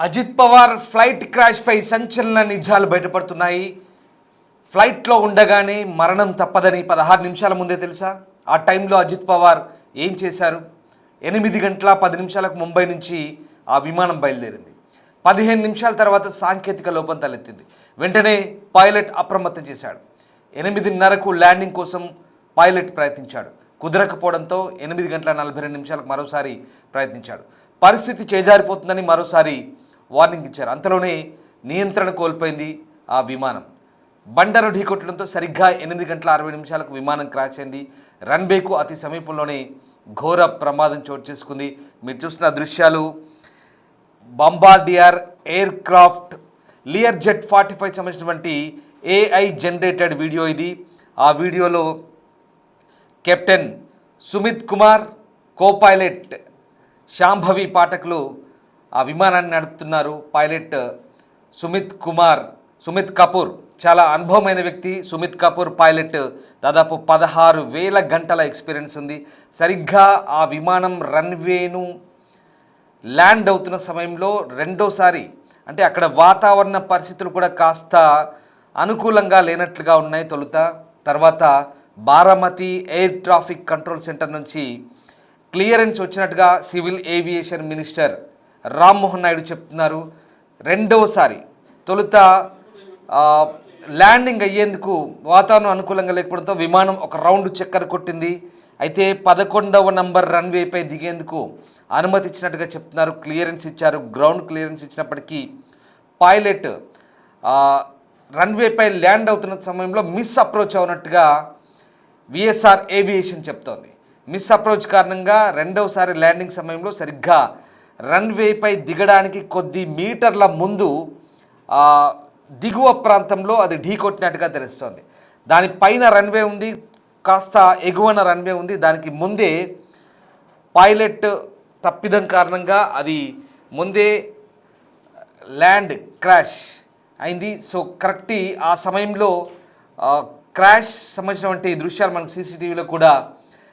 Ajit Pawar flight క్రాష్పై సంచలన నిజాలు బయటపడుతున్నాయి. ఫ్లైట్లో ఉండగానే మరణం తప్పదని 16 నిమిషాల ముందే తెలుసా? ఆ టైంలో అజిత్ పవార్ ఏం చేశారు? 8 గంటల 10 నిమిషాలకు ముంబై నుంచి ఆ విమానం బయలుదేరింది. 15 నిమిషాల తర్వాత సాంకేతిక లోపం తలెత్తింది. వెంటనే పైలట్ అప్రమత్తం చేశాడు. 8:30కు ల్యాండింగ్ కోసం పైలట్ ప్రయత్నించాడు. కుదరకపోవడంతో 8 గంటల 42 నిమిషాలకు మరోసారి ప్రయత్నించాడు. పరిస్థితి చేజారిపోతుందని మరోసారి వార్నింగ్ ఇచ్చారు. అంతలోనే నియంత్రణ కోల్పోయింది ఆ విమానం. బండను ఢీకొట్టడంతో సరిగ్గా 8 గంటల 60 నిమిషాలకు విమానం క్రాష్ అయింది. రన్వేకు అతి సమీపంలోనే ఘోర ప్రమాదం చోటు చేసుకుంది. మీరు చూసిన దృశ్యాలు bombardier air craft Lear jet 45 సంబంధించినటువంటి AI జనరేటెడ్ వీడియో ఇది. ఆ వీడియోలో captain Sumit Kumar, co pilot Shambhavi పాఠకులు ఆ విమానాన్ని నడుపుతున్నారు. పైలట్ సుమిత్ కపూర్ చాలా అనుభవమైన వ్యక్తి. సుమిత్ కపూర్ పైలట్ దాదాపు 16,000 గంటల ఎక్స్పీరియన్స్ ఉంది. సరిగ్గా ఆ విమానం రన్వేను ల్యాండ్ అవుతున్న సమయంలో రెండోసారి అంటే అక్కడ వాతావరణ పరిస్థితులు కూడా కాస్త అనుకూలంగా లేనట్లుగా ఉన్నాయి తర్వాత Baramati air traffic control centre నుంచి క్లియరెన్స్ వచ్చినట్టుగా civil aviation minister Rammohan Naidu చెప్తున్నారు. రెండవసారి ల్యాండింగ్ అయ్యేందుకు వాతావరణం అనుకూలంగా లేకపోవడంతో విమానం ఒక రౌండ్ చక్కర్ కొట్టింది. అయితే 11వ నంబర్ రన్వేపై దిగేందుకు అనుమతి ఇచ్చినట్టుగా చెప్తున్నారు. క్లియరెన్స్ ఇచ్చారు. గ్రౌండ్ క్లియరెన్స్ ఇచ్చినప్పటికీ పైలట్ రన్వేపై ల్యాండ్ అవుతున్న సమయంలో మిస్ అప్రోచ్ అవునట్టుగా విఎస్ఆర్ ఏవియేషన్ చెప్తోంది. మిస్ అప్రోచ్ కారణంగా రెండవసారి ల్యాండింగ్ సమయంలో సరిగ్గా రన్వేపై దిగడానికి కొద్ది మీటర్ల ముందు దిగువ ప్రాంతంలో అది ఢీకొట్టినట్టుగా తెలుస్తోంది. దానిపైన రన్వే ఉంది, కాస్త ఎగువన రన్వే ఉంది. దానికి ముందే పైలట్ తప్పిదం కారణంగా అది ముందే ల్యాండ్ క్రాష్ అయింది. సో కరెక్ట్ ఆ సమయంలో క్రాష్ సంబంధించినటువంటి దృశ్యాలు మనకు సీసీటీవీలో కూడా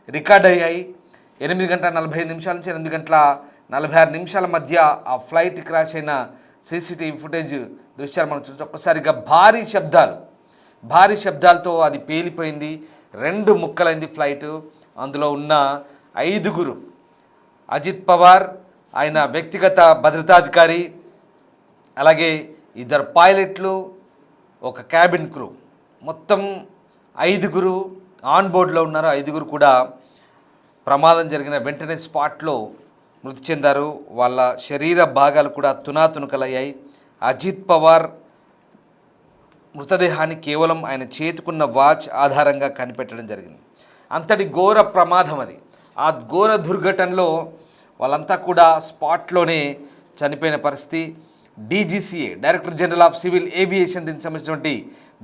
రికార్డ్ అయ్యాయి. 8 గంటల 45 నిమిషాల నుంచి 8 గంటల 46 నిమిషాల మధ్య ఆ ఫ్లైట్ క్రాష్ అయిన సీసీటీవీ ఫుటేజ్ దృశ్యాలు మనం చూస్తే ఒక్కసారిగా భారీ శబ్దాలతో అది పేలిపోయింది. 2 ముక్కలైంది ఫ్లైట్. అందులో ఉన్న 5 అజిత్ పవార్, ఆయన వ్యక్తిగత భద్రతాధికారి, అలాగే 2 పైలట్లు, ఒక క్యాబిన్ క్రూ, మొత్తం 5 ఆన్ బోర్డులో ఉన్నారు. 5 కూడా ప్రమాదం జరిగిన వెంటనే స్పాట్లో మృతి చెందారు. వాళ్ళ శరీర భాగాలు కూడా తునాతునకలయ్యాయి. అజిత్ పవార్ మృతదేహాన్ని కేవలం ఆయన చేతుకున్న వాచ్ ఆధారంగా కనిపెట్టడం జరిగింది. అంతటి ఘోర ప్రమాదం అది. ఆ ఘోర దుర్ఘటనలో వాళ్ళంతా కూడా స్పాట్లోనే చనిపోయిన పరిస్థితి. DGCA director general of civil aviation దీనికి సంబంధించినటువంటి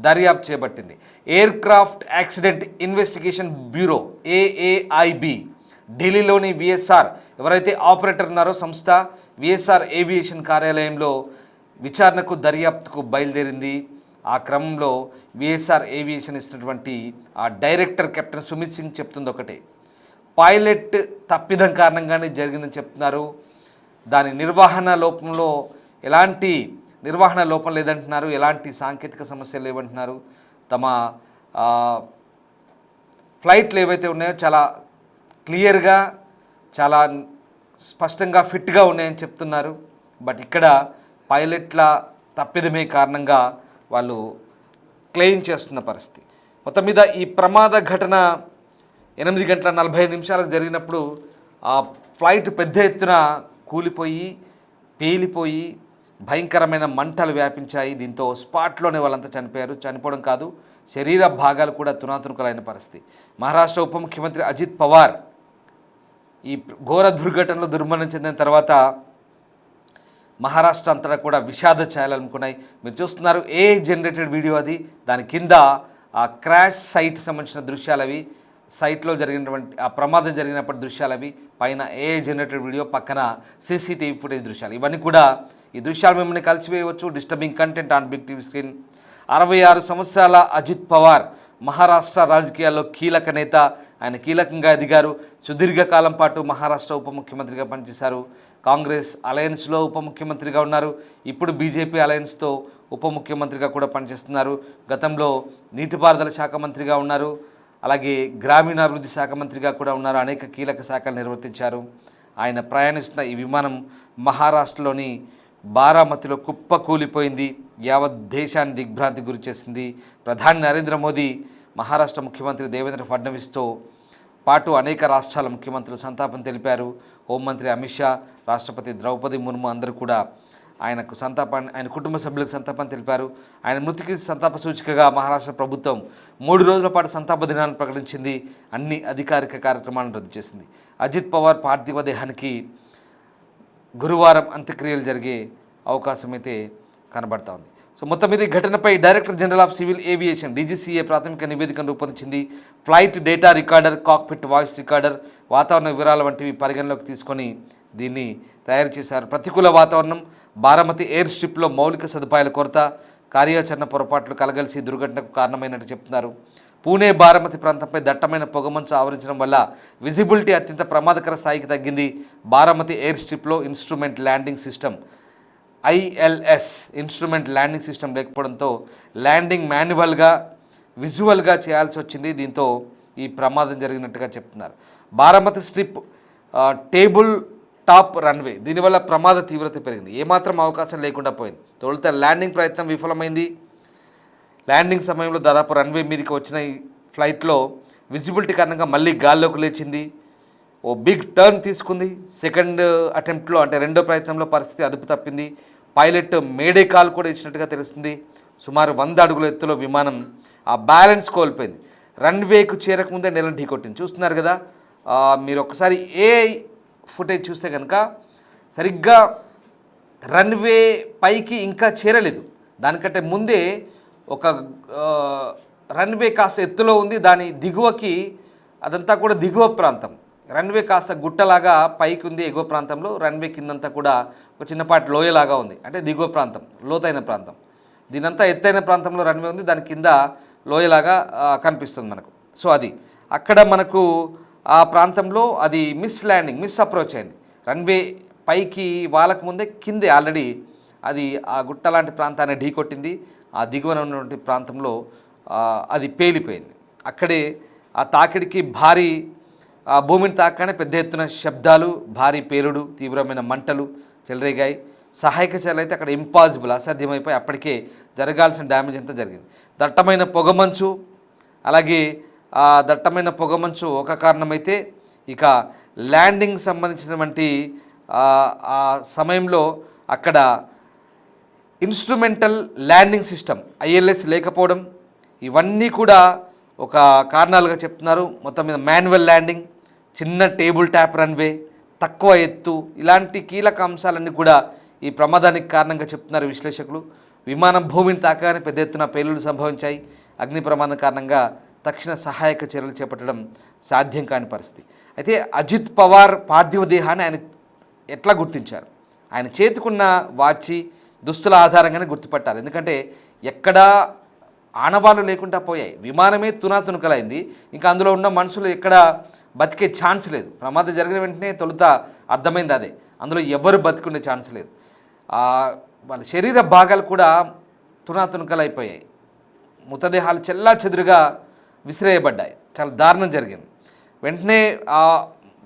దర్యాప్తు చేపట్టింది. Air craft accident investigation bureau AAIB ఢిల్లీలోని విఎస్ఆర్ ఎవరైతే ఆపరేటర్ ఉన్నారో సంస్థ విఎస్ఆర్ ఏవియేషన్ కార్యాలయంలో విచారణకు దర్యాప్తుకు బయలుదేరింది. ఆ క్రమంలో విఎస్ఆర్ ఏవియేషన్ ఇస్తున్నటువంటి ఆ డైరెక్టర్ కెప్టెన్ సుమిత్ సింగ్ చెప్తుంది ఒకటే, పైలట్ తప్పిదం కారణంగానే జరిగిందని చెప్తున్నారు. దాని నిర్వహణ లోపం లేదంటున్నారు. ఎలాంటి సాంకేతిక సమస్యలు లేవంటున్నారు. తమ ఫ్లైట్లు ఏవైతే ఉన్నాయో చాలా క్లియర్గా, చాలా స్పష్టంగా ఫిట్గా ఉన్నాయని చెప్తున్నారు. బట్ ఇక్కడ పైలట్ల తప్పిదమే కారణంగా వాళ్ళు క్లెయిమ్ చేస్తున్న పరిస్థితి. మొత్తం మీద ఈ ప్రమాద ఘటన 8 గంటల 45 నిమిషాలకు జరిగినప్పుడు ఆ ఫ్లైట్ పెద్ద ఎత్తున కూలిపోయి పేలిపోయి భయంకరమైన మంటలు వ్యాపించాయి. దీంతో స్పాట్లోనే వాళ్ళంతా చనిపోయారు. చనిపోవడం కాదు, శరీర భాగాలు కూడా తునాతునకలైన పరిస్థితి. మహారాష్ట్ర ఉప ముఖ్యమంత్రి అజిత్ పవార్ ఈ ఘోర దుర్ఘటనలో దుర్మరణం చెందిన తర్వాత మహారాష్ట్ర అంతటా కూడా విషాద ఛాయలు అనుకున్నాయి. మీరు చూస్తున్నారు AI జనరేటెడ్ వీడియో అది. దాని కింద ఆ క్రాష్ సైట్ సంబంధించిన దృశ్యాలు అవి, సైట్లో జరిగినటువంటి ఆ ప్రమాదం జరిగినప్పటి దృశ్యాలు అవి, పైన AI జనరేటెడ్ వీడియో, పక్కన CCTV ఫుటేజ్ దృశ్యాలు. ఇవన్నీ కూడా ఈ దృశ్యాలు మిమ్మల్ని కలిసివేయవచ్చు. Disturbing content on big TV screen. 66 సంవత్సరాల అజిత్ పవార్ మహారాష్ట్ర రాజకీయాల్లో కీలక నేత. ఆయన కీలకంగా ఎదిగారు. సుదీర్ఘకాలం పాటు మహారాష్ట్ర ఉప ముఖ్యమంత్రిగా పనిచేశారు. కాంగ్రెస్ అలయన్స్లో ఉప ముఖ్యమంత్రిగా ఉన్నారు. ఇప్పుడు బీజేపీ అలయన్స్తో ఉప ముఖ్యమంత్రిగా కూడా పనిచేస్తున్నారు. గతంలో నీటిపారుదల శాఖ మంత్రిగా ఉన్నారు. అలాగే గ్రామీణాభివృద్ధి శాఖ మంత్రిగా కూడా ఉన్నారు. అనేక కీలక శాఖలు నిర్వర్తించారు. ఆయన ప్రయాణిస్తున్న ఈ విమానం మహారాష్ట్రలోని బారామతిలో కుప్పకూలిపోయింది. యావత్ దేశాన్ని దిగ్భ్రాంతికి గురి చేసింది. ప్రధాని నరేంద్ర మోదీ, మహారాష్ట్ర ముఖ్యమంత్రి దేవేంద్ర ఫడ్నవీస్తో పాటు అనేక రాష్ట్రాల ముఖ్యమంత్రులు సంతాపం తెలిపారు. హోంమంత్రి అమిత్ షా, రాష్ట్రపతి ద్రౌపది ముర్ము అందరూ కూడా ఆయన కుటుంబ సభ్యులకు సంతాపం తెలిపారు. ఆయన మృతికి సంతాప సూచికగా మహారాష్ట్ర ప్రభుత్వం 3 రోజుల పాటు సంతాప దినాన్ని ప్రకటించింది. అన్ని అధికారిక కార్యక్రమాలను రద్దు చేసింది. అజిత్ పవార్ పార్థివ దేహానికి గురువారం అంత్యక్రియలు జరిగే అవకాశం అయితే కనబడతా ఉంది. సో మొత్తం మీద ఈ ఘటనపై director general of civil aviation DGCA ప్రాథమిక నివేదికను రూపొందించింది. Flight data recorder, cockpit voice recorder, వాతావరణ వివరాల వంటివి పరిగణలోకి తీసుకొని దీన్ని తయారు చేశారు. ప్రతికూల వాతావరణం, బారామతి ఎయిర్ స్ట్రిప్లో మౌలిక సదుపాయాల కొరత, కార్యాచరణ పొరపాట్లు కలగలిసి దుర్ఘటనకు కారణమైనట్టు చెప్తున్నారు. పూణే బారామతి ప్రాంతంపై దట్టమైన పొగమంచు ఆవరించడం వల్ల విజిబిలిటీ అత్యంత ప్రమాదకర స్థాయికి తగ్గింది. బారామతి ఎయిర్ స్ట్రిప్లో instrument landing system ILS instrument landing system లేకపోవడంతో ల్యాండింగ్ విజువల్గా చేయాల్సి వచ్చింది. దీంతో ఈ ప్రమాదం జరిగినట్టుగా చెప్తున్నారు. Baramati strip table top runway, దీనివల్ల ప్రమాద తీవ్రత పెరిగింది. ఏమాత్రం అవకాశం లేకుండా పోయింది. తొలుత ల్యాండింగ్ ప్రయత్నం విఫలమైంది. ల్యాండింగ్ సమయంలో దాదాపు రన్వే మీదకి వచ్చిన ఈ ఫ్లైట్లో విజిబిలిటీ కారణంగా మళ్ళీ గాల్లోకి లేచింది. ఓ బిగ్ టర్న్ తీసుకుంది. సెకండ్ అటెంప్ట్లో అంటే రెండో ప్రయత్నంలో పరిస్థితి అదుపు తప్పింది. పైలట్ మేడే కాల్ కూడా ఇచ్చినట్టుగా తెలుస్తుంది. సుమారు 100 అడుగుల ఎత్తులో విమానం ఆ బ్యాలెన్స్ కోల్పోయింది. రన్వేకు చేరకముందే నెలను ఢీకొట్టింది. చూస్తున్నారు కదా, మీరు ఒకసారి ఫుటేజ్ చూస్తే కనుక సరిగ్గా రన్వే పైకి ఇంకా చేరలేదు. దానికంటే ముందే ఒక రన్వే కాస్త ఎత్తులో ఉంది. దాని దిగువకి అదంతా కూడా దిగువ ప్రాంతం. రన్వే కాస్త గుట్టలాగా పైకి ఉంది ఎగువ ప్రాంతంలో. రన్వే కిందంతా కూడా ఒక చిన్నపాటి లోయలాగా ఉంది. అంటే దిగువ ప్రాంతం, లోతైన ప్రాంతం. దీనంతా ఎత్తైన ప్రాంతంలో రన్వే ఉంది, దాని కింద లోయలాగా కనిపిస్తుంది మనకు. సో అది అక్కడ మనకు ఆ ప్రాంతంలో అది మిస్ అప్రోచ్ అయింది. రన్వే పైకి వాళ్ళకు ముందే కిందే ఆల్రెడీ అది ఆ గుట్ట లాంటి ప్రాంతాన్ని ఢీకొట్టింది. ఆ దిగువన ఉన్నటువంటి ప్రాంతంలో అది పేలిపోయింది. అక్కడే ఆ తాకిడికి భారీ భూమిని తాకగానే పెద్ద ఎత్తున శబ్దాలు, భారీ పేలుడు, తీవ్రమైన మంటలు చెలరేగాయి. సహాయక చర్యలు అయితే అక్కడ ఇంపాసిబుల్, అసాధ్యమైపోయి అప్పటికే జరగాల్సిన డ్యామేజ్ అంతా జరిగింది. దట్టమైన పొగమంచు, అలాగే ఆ దట్టమైన పొగమంచు ఒక కారణమైతే, ఇక ల్యాండింగ్ సంబంధించినటువంటి ఆ సమయంలో అక్కడ ఇన్స్ట్రుమెంటల్ ల్యాండింగ్ సిస్టమ్ ILS లేకపోవడం, ఇవన్నీ కూడా ఒక కారణాలుగా చెప్తున్నారు. మొత్తం మీద మాన్యువల్ ల్యాండింగ్, చిన్న టేబుల్ టాప్ రన్వే, తక్కువ ఎత్తు, ఇలాంటి కీలక అంశాలన్నీ కూడా ఈ ప్రమాదానికి కారణంగా చెప్తున్నారు విశ్లేషకులు. విమానం భూమిని తాకగానే పెద్ద ఎత్తున పేలుళ్లు సంభవించాయి. అగ్ని ప్రమాదం కారణంగా తక్షణ సహాయక చర్యలు చేపట్టడం సాధ్యం కాని పరిస్థితి. అయితే అజిత్ పవార్ పార్థివ దేహాన్ని ఆయన ఎట్లా గుర్తించారు? ఆయన చేతికున్న వాచి, దుస్తుల ఆధారంగానే గుర్తుపట్టారు. ఎందుకంటే ఎక్కడా ఆనవాళ్ళు లేకుండా పోయాయి. విమానమే తునాతునకలైంది. ఇంకా అందులో ఉన్న మనుషులు ఎక్కడ బతికే ఛాన్స్ లేదు. ప్రమాదం జరిగిన వెంటనే తొలుత అర్థమైంది అదే. అందులో ఎవరు బతికుండే ఛాన్స్ లేదు. వాళ్ళ శరీర భాగాలు కూడా తునాతునకలైపోయాయి. మృతదేహాలు చెల్లా చెదురుగా విసిరేయబడ్డాయి. చాలా దారుణం జరిగింది. వెంటనే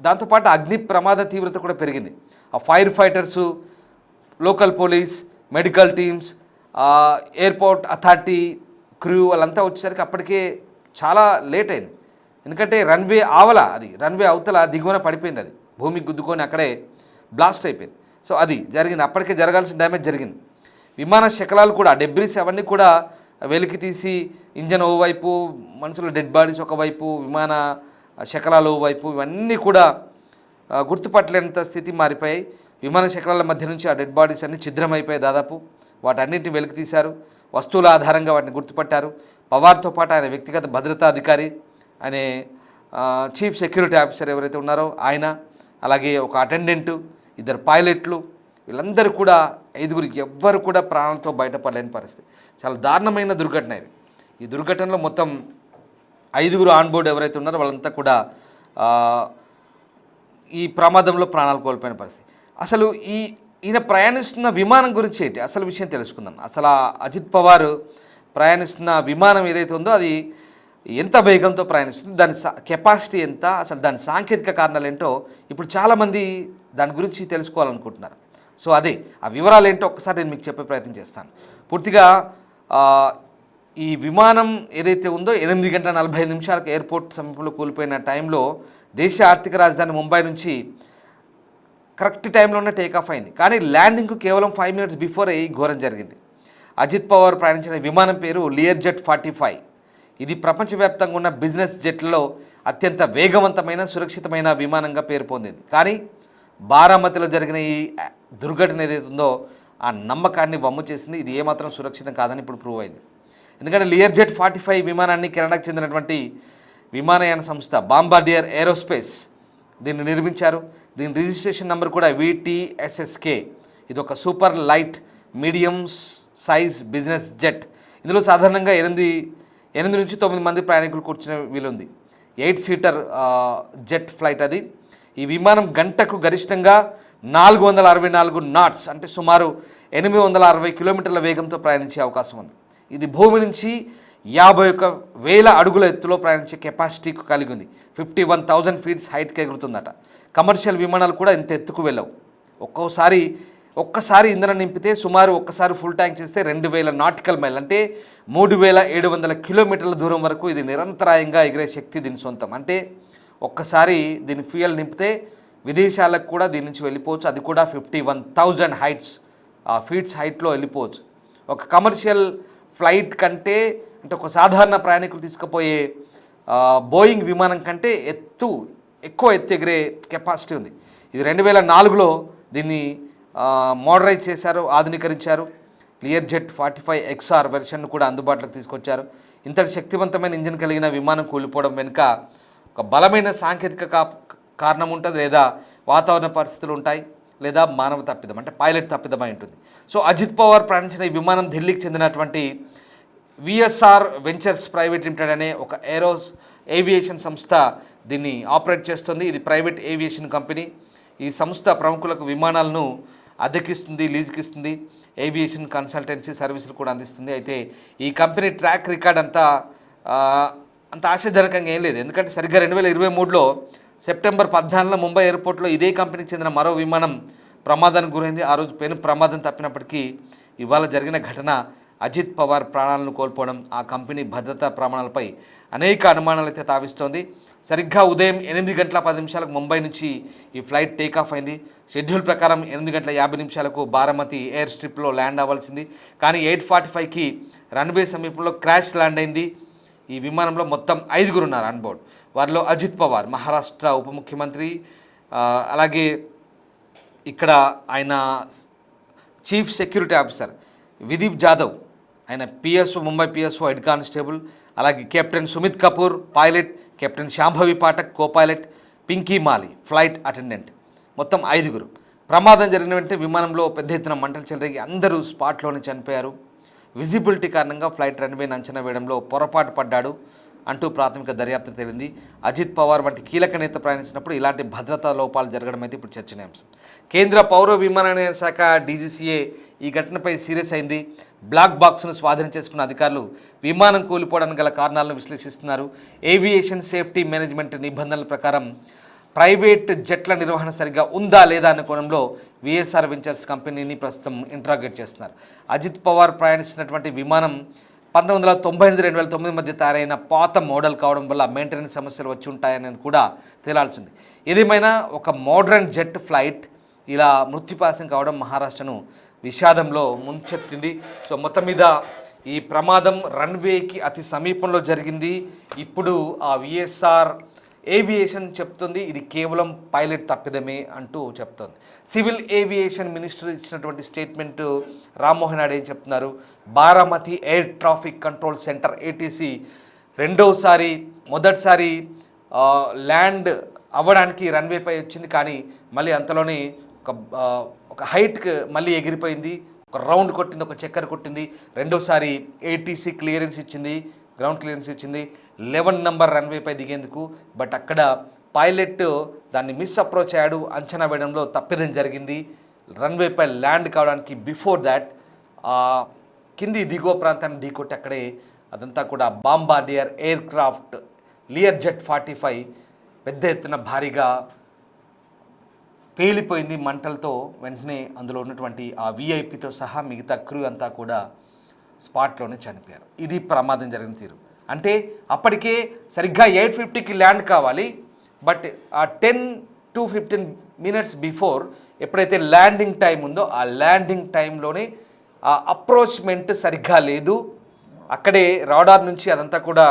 దాంతోపాటు అగ్ని ప్రమాద తీవ్రత కూడా పెరిగింది. ఆ fire fighters, local police, medical teams, airport authority crew వాళ్ళంతా వచ్చేసరికి అప్పటికే చాలా లేట్ అయింది. ఎందుకంటే రన్వే అవతల దిగువన పడిపోయింది. అది భూమికి గుద్దుకొని అక్కడే బ్లాస్ట్ అయిపోయింది. సో అది జరిగింది. అప్పటికే జరగాల్సిన డ్యామేజ్ జరిగింది. విమాన శకలాలు కూడా, డెబ్రిస్ అవన్నీ కూడా వెలికి తీసి ఇంజన్ ఓవైపు, మనుషుల డెడ్ బాడీస్ ఒకవైపు, విమాన శకలాలు ఓవైపు, ఇవన్నీ కూడా గుర్తుపట్టలేనంత స్థితి మారిపోయాయి. విమాన శకలాల మధ్య నుంచి ఆ డెడ్ బాడీస్ అన్నీ ఛిద్రమైపోయాయి. దాదాపు వాటన్నింటిని వెలికి తీశారు. వస్తువుల ఆధారంగా వాటిని గుర్తుపట్టారు. పవార్తో పాటు ఆయన వ్యక్తిగత భద్రతా అధికారి, ఆయన చీఫ్ సెక్యూరిటీ ఆఫీసర్ ఎవరైతే ఉన్నారో ఆయన, అలాగే ఒక అటెండెంటు, 2 పైలట్లు, వీళ్ళందరూ కూడా 5గురికి ఎవ్వరు కూడా ప్రాణాలతో బయటపడలేని పరిస్థితి. చాలా దారుణమైన దుర్ఘటన ఇది. ఈ దుర్ఘటనలో మొత్తం 5గురు ఆన్ బోర్డు ఎవరైతే ఉన్నారో వాళ్ళంతా కూడా ఆ, ఈ ప్రమాదంలో ప్రాణాలు కోల్పోయిన పరిస్థితి. అసలు ఈయన ప్రయాణిస్తున్న విమానం గురించి ఏంటి అసలు విషయం తెలుసుకుందాం. అసలు ఆ అజిత్ పవార్ ప్రయాణిస్తున్న విమానం ఏదైతే ఉందో అది ఎంత వేగంతో ప్రయాణిస్తుంది, దాని కెపాసిటీ ఎంత, అసలు దాని సాంకేతిక కారణాలు ఏంటో ఇప్పుడు చాలామంది దాని గురించి తెలుసుకోవాలనుకుంటున్నారు. సో అదే ఆ వివరాలు ఏంటో ఒక్కసారి నేను మీకు చెప్పే ప్రయత్నం చేస్తాను. పూర్తిగా ఈ విమానం ఏదైతే ఉందో 8 గంటల 45 నిమిషాలకు ఎయిర్పోర్ట్ సమీపంలో కూలిపోయిన టైంలో దేశ ఆర్థిక రాజధాని ముంబై నుంచి కరెక్ట్ టైంలోనే టేకాఫ్ అయింది. కానీ ల్యాండింగ్కు కేవలం 5 మినిట్స్ బిఫోర్ ఈ ఘోరం జరిగింది. అజిత్ పవార్ ప్రయాణించిన విమానం పేరు లియర్జెట్ 45. ఇది ప్రపంచవ్యాప్తంగా ఉన్న బిజినెస్ జెట్లలో అత్యంత వేగవంతమైన సురక్షితమైన విమానంగా పేరు పొందింది. కానీ బారామతిలో జరిగిన ఈ దుర్ఘటన ఏదైతే ఉందో ఆ నమ్మకాన్ని వమ్ము చేసింది. ఇది ఏమాత్రం సురక్షితం కాదని ఇప్పుడు ప్రూవ్ అయింది. ఎందుకంటే లియర్జెట్ 45 విమానాన్ని కెనడాకు చెందినటువంటి విమానయాన సంస్థ బాంబార్డియర్ ఏరోస్పేస్ దీన్ని నిర్మించారు. దీని రిజిస్ట్రేషన్ నెంబర్ కూడా VTSSK. ఇది ఒక super light medium size business jet. ఇందులో సాధారణంగా 8 నుంచి 9 మంది ప్రయాణికులు కూర్చునే వీలుంది. 8 సీటర్ జెట్ ఫ్లైట్ అది. ఈ విమానం గంటకు గరిష్టంగా 464 నాట్స్ అంటే సుమారు 860 కిలోమీటర్ల వేగంతో ప్రయాణించే అవకాశం ఉంది. ఇది భూమి నుంచి 51,000 అడుగుల ఎత్తులో ప్రయాణించే కెపాసిటీకి కలిగి ఉంది. 51,000 ఫీట్స్ హైట్కి ఎగురుతుందట. కమర్షియల్ విమానాలు కూడా ఇంత ఎత్తుకు వెళ్ళవు. ఒక్కసారి ఇంధనం నింపితే సుమారు ఒక్కసారి ఫుల్ ట్యాంక్ చేస్తే 2,000 నాటికల్ మైల్ అంటే 3,700 కిలోమీటర్ల దూరం వరకు ఇది నిరంతరాయంగా ఎగిరే శక్తి దీని సొంతం. అంటే ఒక్కసారి దీని ఫ్యూయల్ నింపితే విదేశాలకు కూడా దీని నుంచి వెళ్ళిపోవచ్చు. అది కూడా 51,000 ఫీట్స్ హైట్లో వెళ్ళిపోవచ్చు. ఒక కమర్షియల్ ఫ్లైట్ కంటే అంటే ఒక సాధారణ ప్రయాణికులు తీసుకుపోయే బోయింగ్ విమానం కంటే ఎక్కువ ఎత్తు ఎగిరే కెపాసిటీ ఉంది. ఇది 2004లో దీన్ని మోడరైజ్ చేశారు, ఆధునీకరించారు. లియర్జెట్ 45 XR వెర్షన్ను కూడా అందుబాటులోకి తీసుకొచ్చారు. ఇంతటి శక్తివంతమైన ఇంజిన్ కలిగిన విమానం కూలిపోవడం వెనుక ఒక బలమైన సాంకేతిక కారణం ఉంటుంది, లేదా వాతావరణ పరిస్థితులు ఉంటాయి, లేదా మానవ తప్పిదం అంటే పైలట్ తప్పిదమై ఉంటుంది. సో అజిత్ పవార్ ప్రయాణించిన ఈ విమానం ఢిల్లీకి చెందినటువంటి VSR వెంచర్స్ ప్రైవేట్ లిమిటెడ్ అనే ఒక ఏవియేషన్ సంస్థ దీన్ని ఆపరేట్ చేస్తుంది. ఇది ప్రైవేట్ ఏవియేషన్ కంపెనీ. ఈ సంస్థ ప్రముఖులకు విమానాలను అద్దెకిస్తుంది, లీజుకి ఇస్తుంది, ఏవియేషన్ కన్సల్టెన్సీ సర్వీసులు కూడా అందిస్తుంది. అయితే ఈ కంపెనీ ట్రాక్ రికార్డ్ అంత ఆశాజనకంగా ఏం లేదు. ఎందుకంటే సరిగ్గా 2023లో సెప్టెంబర్ 14 ముంబై ఎయిర్పోర్ట్లో ఇదే కంపెనీకి చెందిన మరో విమానం ప్రమాదానికి గురైంది. ఆ రోజు పెను ప్రమాదం తప్పినప్పటికీ ఇవాళ జరిగిన ఘటన అజిత్ పవార్ ప్రాణాలను కోల్పోవడం ఆ కంపెనీ భద్రతా ప్రమాణాలపై అనేక అనుమానాలు అయితే తావిస్తోంది. సరిగ్గా ఉదయం 8 గంటల 10 నిమిషాలకు ముంబై నుంచి ఈ ఫ్లైట్ టేకాఫ్ అయింది. షెడ్యూల్ ప్రకారం 8 గంటల 50 నిమిషాలకు బారామతి ఎయిర్ స్ట్రిప్లో ల్యాండ్ అవ్వాల్సింది. కానీ 8:45కి రన్వే సమీపంలో క్రాష్ ల్యాండ్ అయింది. ఈ విమానంలో మొత్తం 5గురు ఉన్నారు ఆన్ బోర్డ్. వారిలో అజిత్ పవార్ మహారాష్ట్ర ఉప ముఖ్యమంత్రి, అలాగే ఇక్కడ ఆయన chief security officer Vidip Jadhav, ఆయన PSO Mumbai PSO head constable, అలాగే captain Sumit Kapoor pilot, captain Shambhavi Pathak co pilot, Pinky Mali flight attendant, మొత్తం 5గురు. ప్రమాదం జరిగిన వెంటనే విమానంలో పెద్ద ఎత్తున మంటలు చెలరేగి అందరూ స్పాట్లోనే చనిపోయారు. విజిబిలిటీ కారణంగా ఫ్లైట్ రన్వేని అంచనా వేయడంలో పొరపాటు పడ్డాడు అంటూ ప్రాథమిక దర్యాప్తు తేలింది. అజిత్ పవార్ వంటి కీలక నేత ప్రయాణించినప్పుడు ఇలాంటి భద్రతా లోపాలు జరగడం అయితే ఇప్పుడు చర్చనీయాంశం. కేంద్ర పౌర విమానయాన శాఖ DGCA ఈ ఘటనపై సీరియస్ అయింది. బ్లాక్ బాక్స్ను స్వాధీనం చేసుకున్న అధికారులు విమానం కూలిపోవడానికి గల కారణాలను విశ్లేషిస్తున్నారు. ఏవియేషన్ సేఫ్టీ మేనేజ్మెంట్ నిబంధనల ప్రకారం ప్రైవేట్ జెట్ల నిర్వహణ సరిగ్గా ఉందా లేదా అనే కోణంలో VSR వెంచర్స్ కంపెనీని ప్రస్తుతం ఇంట్రాగేట్ చేస్తున్నారు. అజిత్ పవార్ ప్రయాణిస్తున్నటువంటి విమానం 1998-2009 మధ్య తయారైన పాత మోడల్ కావడం వల్ల మెయింటెనెన్స్ సమస్యలు వచ్చి ఉంటాయనేది కూడా తేలాల్సింది. ఏదేమైనా ఒక మోడర్న్ జెట్ ఫ్లైట్ ఇలా మృత్యుపాసం కావడం మహారాష్ట్రను విషాదంలో ముంచెత్తింది. సో మొత్తం మీద ఈ ప్రమాదం రన్వేకి అతి సమీపంలో జరిగింది. ఇప్పుడు ఆ VSR ఏవియేషన్ చెప్తుంది ఇది కేవలం పైలట్ తప్పిదమే అంటూ చెప్తోంది. సివిల్ ఏవియేషన్ మినిస్టర్ ఇచ్చినటువంటి స్టేట్మెంట్ రామ్మోహన్ నాయుడు ఏం చెప్తున్నారు, Baramati air traffic control centre ATC మొదటిసారి ల్యాండ్ అవ్వడానికి రన్వేపై వచ్చింది. కానీ మళ్ళీ అంతలోనే ఒక హైట్కి మళ్ళీ ఎగిరిపోయింది, ఒక రౌండ్ కొట్టింది, ఒక చక్కర్ కొట్టింది. రెండోసారి ATC క్లియరెన్స్ ఇచ్చింది, గ్రౌండ్ క్లియరెన్స్ ఇచ్చింది 11 నంబర్ రన్వేపై దిగేందుకు. బట్ అక్కడ పైలట్ దాన్ని మిస్ అప్రోచ్ అయ్యాడు, అంచనా వేయడంలో తప్పిదం జరిగింది. రన్వేపై ల్యాండ్ కావడానికి బిఫోర్ దాట్ కింది దిగువ ప్రాంతాన్ని ఢీకొట్టి అక్కడే అదంతా కూడా bombardier air craft Lear jet 45 పెద్ద ఎత్తున భారీగా పేలిపోయింది మంటలతో. వెంటనే అందులో ఉన్నటువంటి ఆ విఐపితో సహా మిగతా క్రూ అంతా కూడా స్పాట్లోనే చనిపోయారు. ఇది ప్రమాదం జరిగిన తీరు. అంటే అప్పటికే సరిగ్గా 8:50కి ల్యాండ్ కావాలి, బట్ ఆ 10 to 15 minutes బిఫోర్ ఎప్పుడైతే ల్యాండింగ్ టైం ఉందో ఆ ల్యాండింగ్ టైంలోనే ఆ అప్రోచ్మెంట్ సరిగ్గా లేదు. అక్కడే రాడార్ నుంచి అదంతా కూడా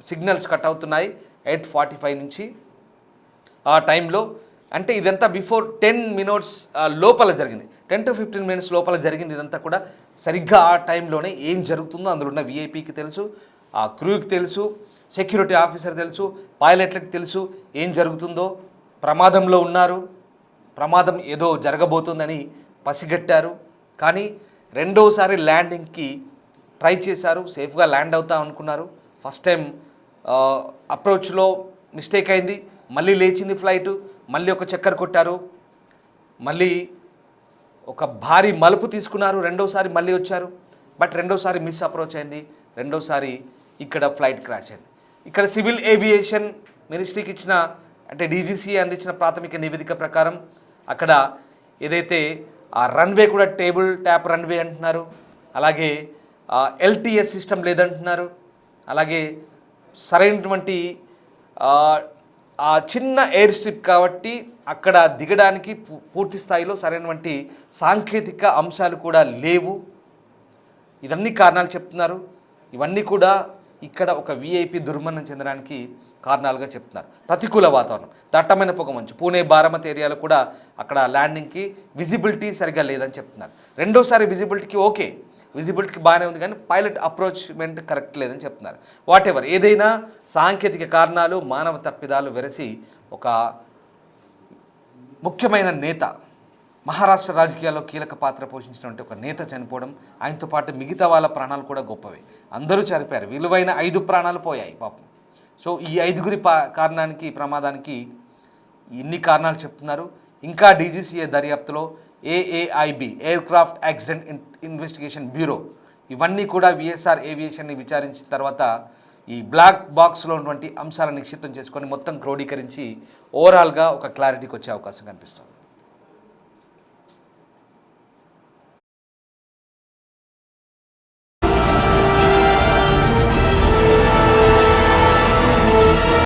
సిగ్నల్స్ కట్ అవుతున్నాయి 8:45 నుంచి ఆ టైంలో. అంటే ఇదంతా బిఫోర్ 10 minutes లోపల జరిగింది, 10 to 15 minutes లోపల జరిగింది. ఇదంతా కూడా సరిగ్గా ఆ టైంలోనే ఏం జరుగుతుందో అందులో ఉన్న విఐపికి తెలుసు, ఆ క్రూకి తెలుసు, సెక్యూరిటీ ఆఫీసర్ తెలుసు, పైలట్లకు తెలుసు ఏం జరుగుతుందో. ప్రమాదంలో ఉన్నారు, ప్రమాదం ఏదో జరగబోతుందని పసిగట్టారు. కానీ రెండోసారి ల్యాండింగ్కి ట్రై చేశారు, సేఫ్గా ల్యాండ్ అవుతాం అనుకున్నారు. ఫస్ట్ టైం అప్రోచ్లో మిస్టేక్ అయింది, మళ్ళీ లేచింది ఫ్లైటు, మళ్ళీ ఒక చక్కర్ కొట్టారు, మళ్ళీ ఒక భారీ మలుపు తీసుకున్నారు, రెండోసారి మళ్ళీ వచ్చారు. బట్ రెండోసారి మిస్ అప్రోచ్ అయింది, రెండోసారి ఇక్కడ ఫ్లైట్ క్రాష్ అయింది. ఇక్కడ సివిల్ ఏవియేషన్ మినిస్ట్రీకి ఇచ్చిన అంటే డీజీసీ అందించిన ప్రాథమిక నివేదిక ప్రకారం అక్కడ ఏదైతే ఆ రన్వే కూడా టేబుల్ ట్యాప్ రన్వే అంటున్నారు, అలాగే ఎల్టీఎస్ సిస్టమ్ లేదంటున్నారు, అలాగే సరైనటువంటి ఆ చిన్న ఎయిర్ స్ట్రిప్ కాబట్టి అక్కడ దిగడానికి పూర్తి స్థాయిలో సరైనటువంటి సాంకేతిక అంశాలు కూడా లేవు. ఇవన్నీ కారణాలు చెప్తున్నారు. ఇవన్నీ కూడా ఇక్కడ ఒక విఐపి దుర్మరణం చెందడానికి కారణాలుగా చెప్తున్నారు. ప్రతికూల వాతావరణం, దట్టమైన పొగమంచు, పూణే బారామతి ఏరియాలో కూడా అక్కడ ల్యాండింగ్కి విజిబిలిటీ సరిగ్గా లేదని చెప్తున్నారు. రెండోసారి విజిబిలిటీకి ఓకే, విజిబిలిటీకి బాగానే ఉంది, కానీ పైలట్ అప్రోచ్మెంట్ కరెక్ట్ లేదని చెప్తున్నారు. వాట్ ఎవర్ ఏదైనా సాంకేతిక కారణాలు, మానవ తప్పిదాలు వెరసి ఒక ముఖ్యమైన నేత, మహారాష్ట్ర రాజకీయాల్లో కీలక పాత్ర పోషించినటువంటి ఒక నేత చనిపోవడం, ఆయనతో పాటు మిగతా వాళ్ళ ప్రాణాలు కూడా గొప్పవే. అందరూ చనిపోయారు, విలువైన 5 ప్రాణాలు పోయాయి పాపం. సో ఈ 5గురి కారణానికి, ప్రమాదానికి ఇన్ని కారణాలు చెప్తున్నారు. ఇంకా డీజీసీఏ దర్యాప్తులో AAIB air craft accident investigation bureau ఇవన్నీ కూడా విఎస్ఆర్ ఏవియేషన్ని విచారించిన తర్వాత ఈ బ్లాక్ బాక్స్లో ఉన్నటువంటి అంశాలను నిక్షిప్తం చేసుకొని మొత్తం క్రోడీకరించి ఓవరాల్గా ఒక క్లారిటీకి వచ్చే అవకాశం కనిపిస్తుంది.